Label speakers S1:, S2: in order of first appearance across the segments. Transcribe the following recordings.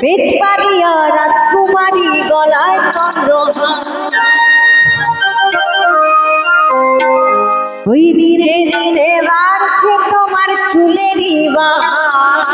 S1: পেছপাড়িয়া রাজকুমারী গলায় চন্দ্রহার, ওই দিনে দিনে বাড়ছে তোমার চুলেরই বাহার।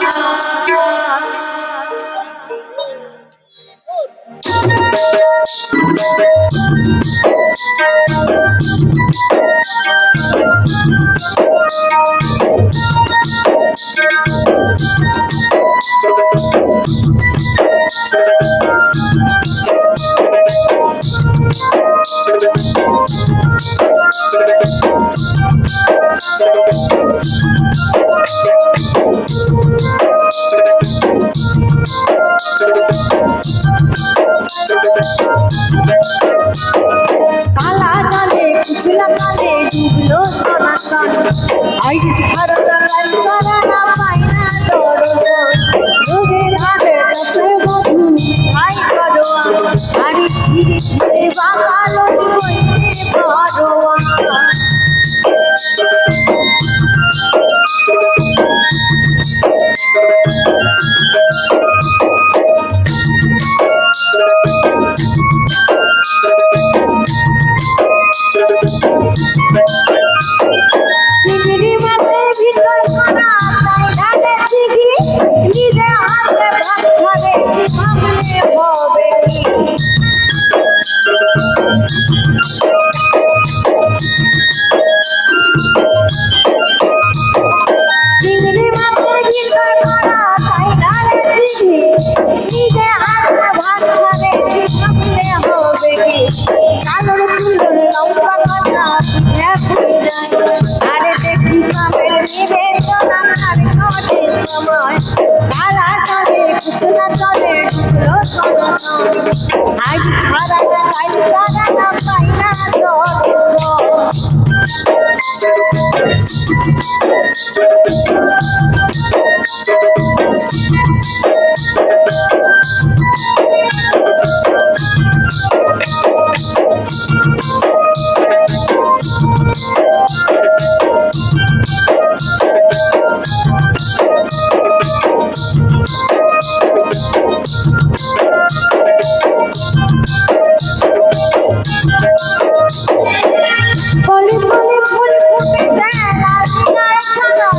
S1: কালা কালে কুচলা কালে ডুবলো সনাতন, আজ সারাটা কাল সারাটা পাইনা দর্শন। যোগের হাতে কাছে বধু ছাই করো আরে ধীরে ধীরে বাঁকালো হইছে বড়োয়া। চিংড়ি মাছের ভিতর করা তাই ঢালে চিগি, নিজে হাতে ভাত ছাড়েছি ভাবলে হবে কি। চিংড়ি মাছের ভিতর করা তাই ঢালে চিগি, নিজে হাতে ভাত ছাড়েছি ভাবলে হবে কি। কালোর চুলোর লম্বা কথা আরে দেখি কামের বিবেচনা আর ঘটে সময়। কালা চলে কুচলা চলে ডুবলো সনাতন, আজ সারাটা কাল সারাটা পাইনা দর্শন। ফলে ফলে ফুল ফুটে যায় লাল কারখানা,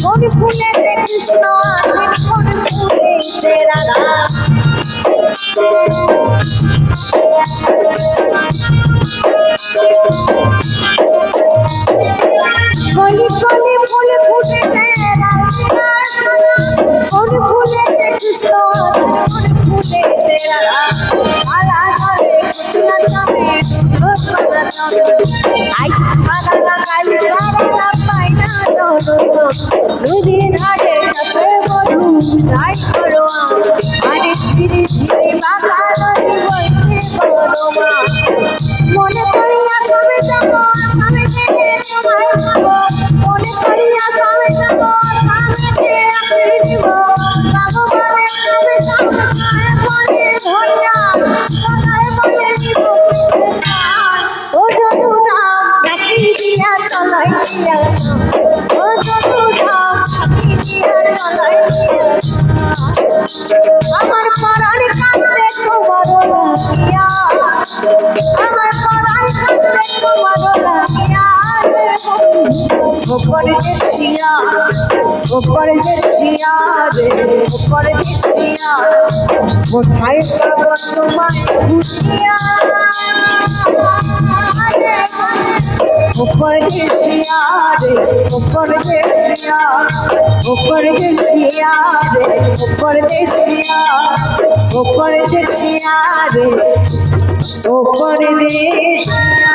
S1: কোন ফুলেতে কৃষ্ণ আছেন কোন ফুলেতে রাধা। গলি গলি ফুল ফুটে যায় লাল কারখানা, কোন ফুলেতে কৃষ্ণ আছেন কোন ফুলেতে রাধা। কালা কালে কুচলা চামে ডুবলো সনাতন, আজ সারাটা কাল সারাটা পাইনা দর্শন। নদীর ঘাটে কাছে বধু যাই করো আরে ধীরে ধীরে বাঁকা নদী বইছে বড়মা। মনে করিয়া সবে যাব আসামে থেকে তোমায় পাবো, মনে করিয়া সবে যাব আসামে থেকে আসি দিব। বাবু বলে সবে যাব সাহেব বলে ধরিয়া সদায় বলে দিব চাই। ও যদু নাম ডাকি দিয়া চলাই দিয়া, ও যদু নাম ডাকি দিয়া চলাই দিয়া। আমার পরাণ কাঁদতে তোমার লাগিয়া, আমার পরাণ কাঁদতে তোমার লাগিয়া। ও পরদেশিয়া, ও পরদেশিয়া রে, ও পরদেশিয়া, কোথায় পাবো তোমায় খুঁজিয়া। ও পরদেশিয়া রে, ও পরদেশিয়া, ও পরদেশিয়া রে, ও পরদেশিয়া, ও পরদেশিয়া রে, ও পরদেশিয়া।